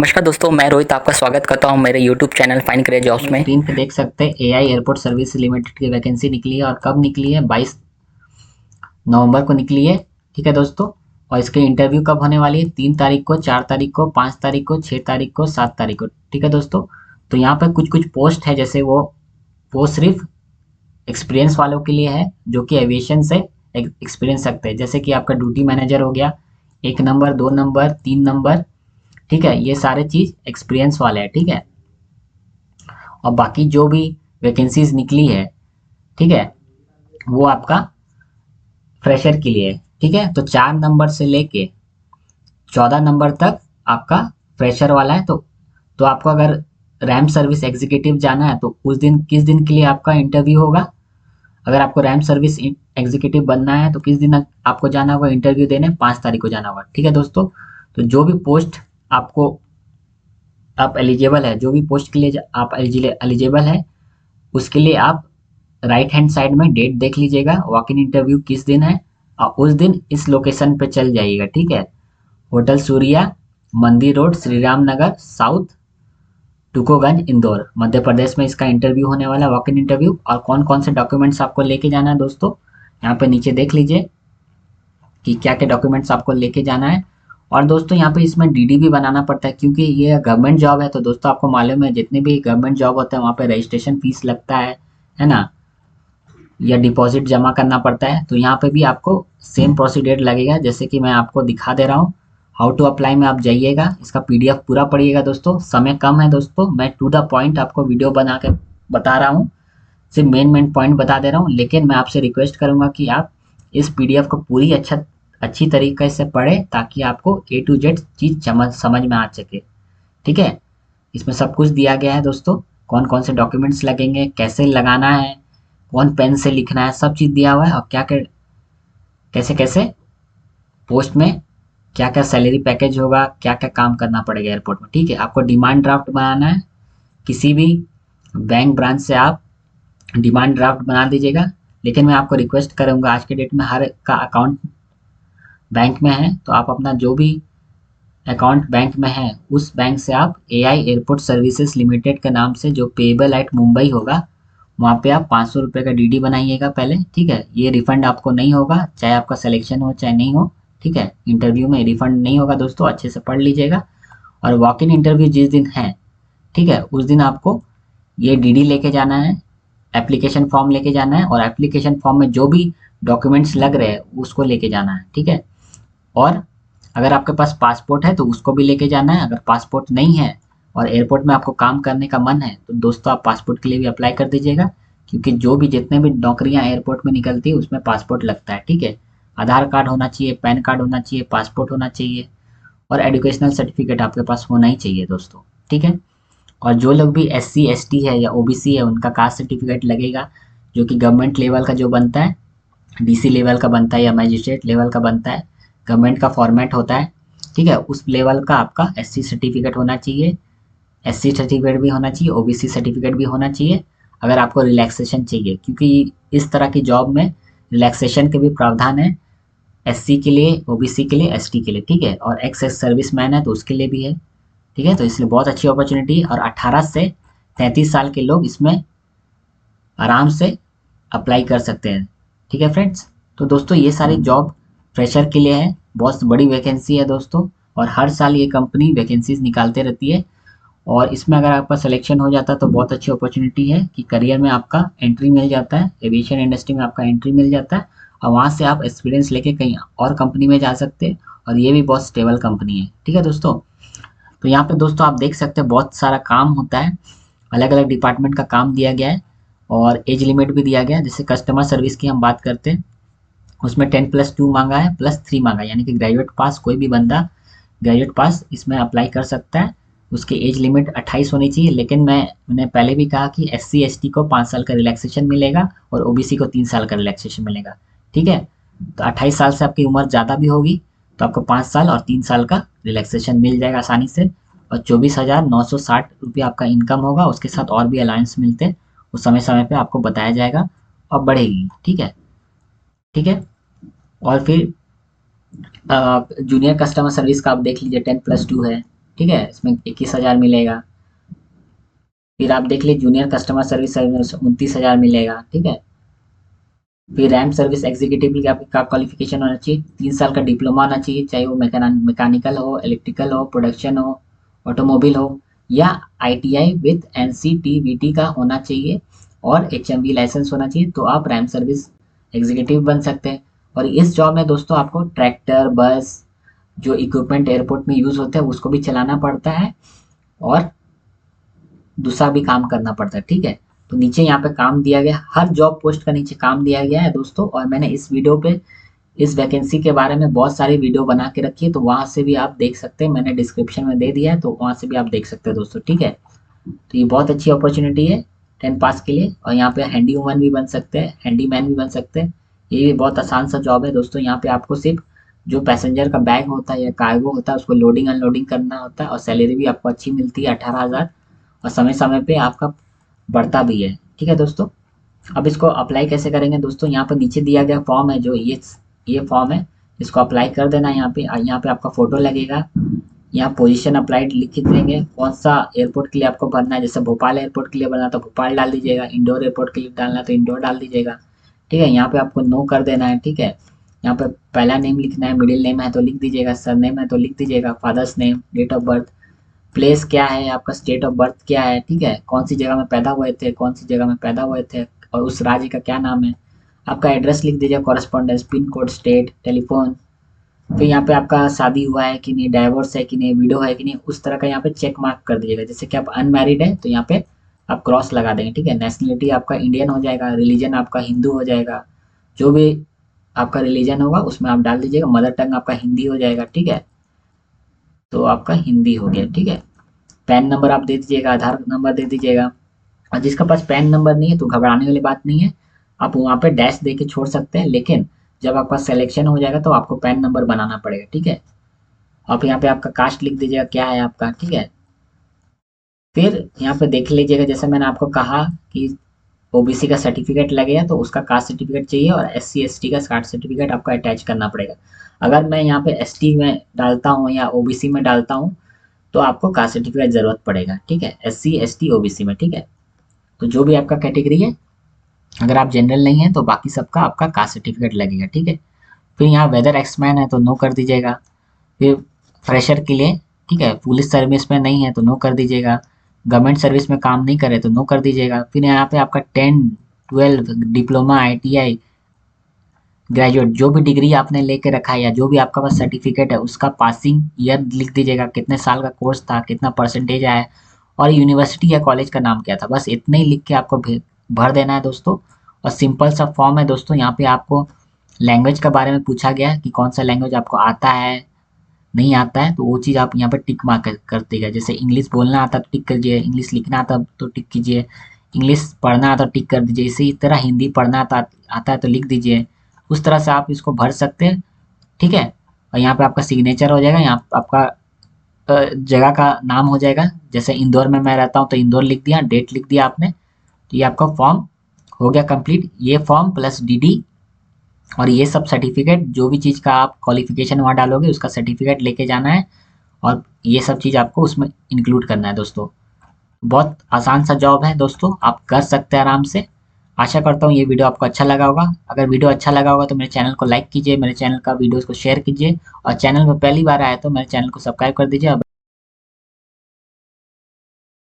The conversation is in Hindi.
नमस्कार दोस्तों, मैं रोहित आपका स्वागत करता हूं मेरे YouTube channel fine career jobs में। स्क्रीन पे देख सकते हैं एआई एयरपोर्ट सर्विस लिमिटेड की वैकेंसी निकली है और कब निकली है 22 नवंबर को निकली है। ठीक है दोस्तों, और इसके इंटरव्यू कब होने वाली है 3 तारीख को, 4 तारीख को, 5 तारीख को, 6 तारीख को, 7 तारीख को। ठीक है दोस्तों, तो यहाँ पर कुछ कुछ पोस्ट है, जैसे वो सिर्फ एक्सपीरियंस वालों के लिए है जो कि एविएशन से एक्सपीरियंस रखते हैं, जैसे कि आपका ड्यूटी मैनेजर हो गया, 1 नंबर, 2 नंबर, 3 नंबर। ठीक है, ये सारे चीज एक्सपीरियंस वाले हैं। ठीक है, और बाकी जो भी वैकेंसीज निकली है, ठीक है, वो आपका फ्रेशर के लिए है। ठीक है, तो 4 नंबर से लेके 14 नंबर तक आपका फ्रेशर वाला है। तो आपको अगर रैम सर्विस एग्जीक्यूटिव जाना है तो उस दिन किस दिन के लिए आपका इंटरव्यू होगा। अगर आपको रैम सर्विस एग्जीक्यूटिव बनना है तो किस दिन आपको जाना होगा इंटरव्यू देने, 5 तारीख को जाना होगा। ठीक है दोस्तों, तो जो भी पोस्ट आपको आप एलिजिबल है, जो भी पोस्ट के लिए आप एलिजिबल है, उसके लिए आप राइट हैंड साइड में डेट देख लीजिएगा, वॉक इन इंटरव्यू किस दिन है, और उस दिन इस लोकेशन पे चल जाइएगा। ठीक है, होटल सूर्या, मंदिर रोड, श्री राम नगर साउथ, टुकोगंज, इंदौर, मध्य प्रदेश में इसका इंटरव्यू होने वाला है, वॉक इन इंटरव्यू। और कौन कौन से डॉक्यूमेंट्स आपको लेके जाना है दोस्तों, यहाँ पे नीचे देख लीजिए कि क्या क्या डॉक्यूमेंट्स आपको लेके जाना है। और दोस्तों यहाँ पे इसमें डीडी भी बनाना पड़ता है, क्योंकि ये गवर्नमेंट जॉब है। तो दोस्तों आपको मालूम है, जितने भी गवर्नमेंट जॉब होते हैं वहाँ पे रजिस्ट्रेशन फीस लगता है ना, या डिपॉजिट जमा करना पड़ता है। तो यहाँ पे भी आपको सेम प्रोसीडियर लगेगा, जैसे कि मैं आपको दिखा दे रहा हूँ। हाउ टू अप्लाई में आप जाइएगा, इसका पीडीएफ पूरा पढ़िएगा दोस्तों। समय कम है दोस्तों, मैं टू द पॉइंट आपको वीडियो बना के बता रहा हूँ, सिर्फ मेन मेन पॉइंट बता दे रहा हूँ। लेकिन मैं आपसे रिक्वेस्ट करूंगा कि आप इस पीडीएफ को पूरी अच्छी तरीके से पढ़ें, ताकि आपको ए टू जेड चीज समझ में आ सके। ठीक है, इसमें सब कुछ दिया गया है दोस्तों, कौन कौन से डॉक्यूमेंट्स लगेंगे, कैसे लगाना है, कौन पेन से लिखना है, सब चीज़ दिया हुआ है। और क्या क्या कैसे कैसे पोस्ट में क्या क्या सैलरी पैकेज होगा, क्या क्या काम करना पड़ेगा एयरपोर्ट में। ठीक है, आपको डिमांड ड्राफ्ट बनाना है, किसी भी बैंक ब्रांच से आप डिमांड ड्राफ्ट बना दीजिएगा। लेकिन मैं आपको रिक्वेस्ट करूंगा, आज के डेट में हर का अकाउंट बैंक में है, तो आप अपना जो भी अकाउंट बैंक में है उस बैंक से आप एआई एयरपोर्ट सर्विसेज लिमिटेड के नाम से जो पेएबल एट मुंबई होगा, वहाँ पे आप 500 रुपये का डीडी बनाइएगा पहले। ठीक है, ये रिफंड आपको नहीं होगा, चाहे आपका सिलेक्शन हो चाहे नहीं हो। ठीक है, इंटरव्यू में रिफंड नहीं होगा दोस्तों, अच्छे से पढ़ लीजिएगा। और वॉक इन इंटरव्यू जिस दिन है, ठीक है, उस दिन आपको ये डीडी लेके जाना है, एप्लीकेशन फॉर्म लेके जाना है, और एप्लीकेशन फॉर्म में जो भी डॉक्यूमेंट्स लग रहे हैं उसको लेके जाना है। ठीक है, और अगर आपके पास पासपोर्ट है तो उसको भी लेके जाना है। अगर पासपोर्ट नहीं है और एयरपोर्ट में आपको काम करने का मन है तो दोस्तों आप पासपोर्ट के लिए भी अप्लाई कर दीजिएगा, क्योंकि जो भी जितने भी नौकरियां एयरपोर्ट में निकलती है उसमें पासपोर्ट लगता है। ठीक है, आधार कार्ड होना चाहिए, पैन कार्ड होना चाहिए, पासपोर्ट होना चाहिए, और एजुकेशनल सर्टिफिकेट आपके पास होना ही चाहिए दोस्तों। ठीक है, और जो लोग भी SC ST है या OBC है, उनका कास्ट सर्टिफिकेट लगेगा, जो कि गवर्नमेंट लेवल का जो बनता है, DC लेवल का बनता है या मजिस्ट्रेट लेवल का बनता है, गवर्नमेंट का फॉर्मेट होता है। ठीक है, उस लेवल का आपका SC सर्टिफिकेट होना चाहिए, SC सर्टिफिकेट भी होना चाहिए, OBC सर्टिफिकेट भी होना चाहिए, अगर आपको रिलैक्सेशन चाहिए, क्योंकि इस तरह की जॉब में रिलैक्सेशन के भी प्रावधान है, SC के लिए, OBC के लिए, ST के लिए। ठीक है, और एक्स सर्विस मैन है तो उसके लिए भी है। ठीक है, तो इसलिए बहुत अच्छी अपॉर्चुनिटी है, और 18 से 33 साल के लोग इसमें आराम से अप्लाई कर सकते हैं। ठीक है फ्रेंड्स, तो दोस्तों ये सारी जॉब फ्रेशर के लिए है, बहुत बड़ी वैकेंसी है दोस्तों, और हर साल ये कंपनी वैकेंसीज निकालते रहती है। और इसमें अगर आपका सिलेक्शन हो जाता है तो बहुत अच्छी अपॉर्चुनिटी है कि करियर में आपका एंट्री मिल जाता है, एविएशन इंडस्ट्री में आपका एंट्री मिल जाता है, और वहाँ से आप एक्सपीरियंस लेके कहीं और कंपनी में जा सकते हैं, और ये भी बहुत स्टेबल कंपनी है। ठीक है दोस्तों, तो यहाँ पे दोस्तों आप देख सकते हैं बहुत सारा काम होता है, अलग अलग डिपार्टमेंट का काम दिया गया है, और एज लिमिट भी दिया गया है। जैसे कस्टमर सर्विस की हम बात करते हैं, उसमें 10+2 मांगा है, +3 मांगा है, यानी कि ग्रेजुएट पास कोई भी बंदा ग्रेजुएट पास इसमें अप्लाई कर सकता है। उसकी एज लिमिट 28 होनी चाहिए, लेकिन मैंने पहले भी कहा कि SC ST को 5 साल का रिलैक्सेशन मिलेगा और OBC को 3 साल का रिलैक्सेशन मिलेगा। ठीक है, तो 28 साल से आपकी उम्र ज़्यादा भी होगी तो आपको 5 साल और 3 साल का रिलैक्सेशन मिल जाएगा आसानी से। और 24,960 रुपये आपका इनकम होगा, उसके साथ और भी अलायंस मिलते हैं, वो समय समय पे आपको बताया जाएगा और बढ़ेगी। ठीक है, ठीक है, और फिर जूनियर कस्टमर सर्विस का आप देख लीजिए, 10+2 है। ठीक है, इसमें 21,000 मिलेगा। फिर आप देख लीजिए जूनियर कस्टमर सर्विस 29,000 मिलेगा, ठीक है। फिर रैम सर्विस एग्जीक्यूटिव का क्वालिफिकेशन होना चाहिए, 3 साल का डिप्लोमा होना चाहिए, चाहे वो मैकेनिकल हो, इलेक्ट्रिकल हो, प्रोडक्शन हो, ऑटोमोबाइल हो, या आईटीआई विथ एनसीटीवीटी का होना चाहिए और एचएमवी लाइसेंस होना चाहिए, तो आप रैम सर्विस एग्जीक्यूटिव बन सकते हैं। और इस जॉब में दोस्तों आपको ट्रैक्टर, बस, जो इक्विपमेंट एयरपोर्ट में यूज़ होते हैं उसको भी चलाना पड़ता है और दूसरा भी काम करना पड़ता है, ठीक है। तो नीचे यहाँ पे काम दिया गया, हर जॉब पोस्ट का नीचे काम दिया गया है दोस्तों। और मैंने इस वीडियो पे इस वैकेंसी के बारे में बहुत सारी वीडियो बना के रखी है, तो वहाँ से भी आप देख सकते हैं, मैंने डिस्क्रिप्शन में दे दिया है, तो वहाँ से भी आप देख सकते हैं दोस्तों, ठीक है। तो ये बहुत अच्छी अपॉर्चुनिटी है 10 पास के लिए। और यहाँ पे हैंडी वूमन भी बन सकते हैं, हैंडी मैन भी बन सकते हैं। ये भी बहुत आसान सा जॉब है दोस्तों। यहाँ पे आपको सिर्फ जो पैसेंजर का बैग होता है या कार्गो होता है उसको लोडिंग अनलोडिंग करना होता है, और सैलरी भी आपको अच्छी मिलती है 18,000, और समय समय पे आपका बढ़ता भी है, ठीक है दोस्तों। अब इसको अप्लाई कैसे करेंगे दोस्तों, यहाँ पर नीचे दिया गया फॉर्म है, जो ये फॉर्म है, इसको अप्लाई कर देना। यहाँ पे आपका फोटो लगेगा, यहाँ पोजीशन अप्लाइड लिख के देंगे, कौन सा एयरपोर्ट के लिए आपको भरना है। जैसे भोपाल एयरपोर्ट के लिए भरना है तो भोपाल डाल दीजिएगा, इंदौर एयरपोर्ट के लिए डालना है तो इंदौर डाल दीजिएगा, ठीक है। यहाँ पे आपको नो कर देना है, ठीक है। यहाँ पे पहला नेम लिखना है, मिडिल नेम है तो लिख दीजिएगा, सर नेम है तो लिख दीजिएगा, father's name, date of birth, place क्या है आपका, स्टेट ऑफ बर्थ क्या है, ठीक है, कौन सी जगह में पैदा हुए थे, कौन सी जगह में पैदा हुए थे, और उस राज्य का क्या नाम है। आपका एड्रेस लिख दीजिए, correspondence, pin code, state, telephone. फिर यहाँ पे आपका शादी हुआ है कि नहीं, डाइवोर्स है कि नहीं, विडो है कि नहीं, उस तरह का यहाँ पे चेक मार्क कर दीजिएगा। जैसे कि आप अनमैरिड है तो यहाँ पे आप क्रॉस लगा देंगे, ठीक है। नेशनलिटी आपका इंडियन हो जाएगा, रिलीजन आपका हिंदू हो जाएगा, जो भी आपका रिलीजन होगा उसमें आप डाल दीजिएगा। मदर टंग आपका हिंदी हो जाएगा, ठीक है, तो आपका हिंदी हो गया, ठीक है। पैन नंबर आप दे दीजिएगा, आधार नंबर दे दीजिएगा। और जिसका पास पैन नंबर नहीं है तो घबराने वाली बात नहीं है, आप वहाँ पे डैश दे के छोड़ सकते हैं, लेकिन जब आपका सिलेक्शन हो जाएगा तो आपको पैन नंबर बनाना पड़ेगा, ठीक है। आप यहाँ पे आपका कास्ट लिख दीजिएगा, क्या है आपका, ठीक है। फिर यहाँ पे देख लीजिएगा, जैसे मैंने आपको कहा कि ओबीसी का सर्टिफिकेट लगेगा तो उसका कास्ट सर्टिफिकेट चाहिए, और एससी एसटी का कास्ट सर्टिफिकेट आपको अटैच करना पड़ेगा। अगर मैं यहाँ पे एसटी में डालता हूँ या ओबीसी में डालता हूँ तो आपको कास्ट सर्टिफिकेट जरूरत पड़ेगा, ठीक है, एससी एसटी ओबीसी में, ठीक है। तो जो भी आपका कैटेगरी है, अगर आप जनरल नहीं है तो बाकी सबका आपका कास्ट सर्टिफिकेट लगेगा, ठीक है। फिर यहाँ वेदर एक्समैन है तो नो कर दीजिएगा। फिर फ्रेशर के लिए, ठीक है, पुलिस सर्विस में नहीं है तो नो कर दीजिएगा, गवर्नमेंट सर्विस में काम नहीं करे तो नो कर दीजिएगा। फिर यहाँ पे आपका 10, 12, डिप्लोमा, आईटीआई, ग्रेजुएट, जो भी डिग्री आपने लेके रखा है या जो भी आपका पास सर्टिफिकेट है उसका पासिंग ईयर लिख दीजिएगा, कितने साल का कोर्स था, कितना परसेंटेज आया, और यूनिवर्सिटी या कॉलेज का नाम क्या था, बस इतने ही लिख के आपको भर देना है दोस्तों। और सिंपल सा फॉर्म है दोस्तों। यहाँ पे आपको लैंग्वेज के बारे में पूछा गया है कि कौन सा लैंग्वेज आपको आता है, नहीं आता है, तो वो चीज़ आप यहाँ पर टिक मार्क कर दीजिएगा। जैसे इंग्लिश बोलना आता तो टिक कीजिए, इंग्लिश लिखना आता तो टिक कीजिए, इंग्लिश पढ़ना आता तो टिक कर दीजिए, इसी तरह हिंदी पढ़ना आता है तो लिख दीजिए। उस तरह से आप इसको भर सकते हैं, ठीक है। और यहाँ पे आपका सिग्नेचर हो जाएगा, यहाँ पे आपका जगह का नाम हो जाएगा। जैसे इंदौर में मैं रहता हूँ तो इंदौर लिख दिया, डेट लिख दिया आपने, तो ये आपका फॉर्म हो गया कंप्लीट। ये फॉर्म प्लस डीडी और ये सब सर्टिफिकेट, जो भी चीज़ का आप क्वालिफिकेशन वहाँ डालोगे उसका सर्टिफिकेट लेके जाना है, और ये सब चीज़ आपको उसमें इंक्लूड करना है दोस्तों। बहुत आसान सा जॉब है दोस्तों, आप कर सकते हैं आराम से। आशा करता हूँ ये वीडियो आपको अच्छा लगा होगा। अगर वीडियो अच्छा लगा होगा तो मेरे चैनल को लाइक कीजिए, मेरे चैनल का वीडियोस को शेयर कीजिए, और चैनल में पहली बार आए तो मेरे चैनल को सब्सक्राइब कर दीजिए।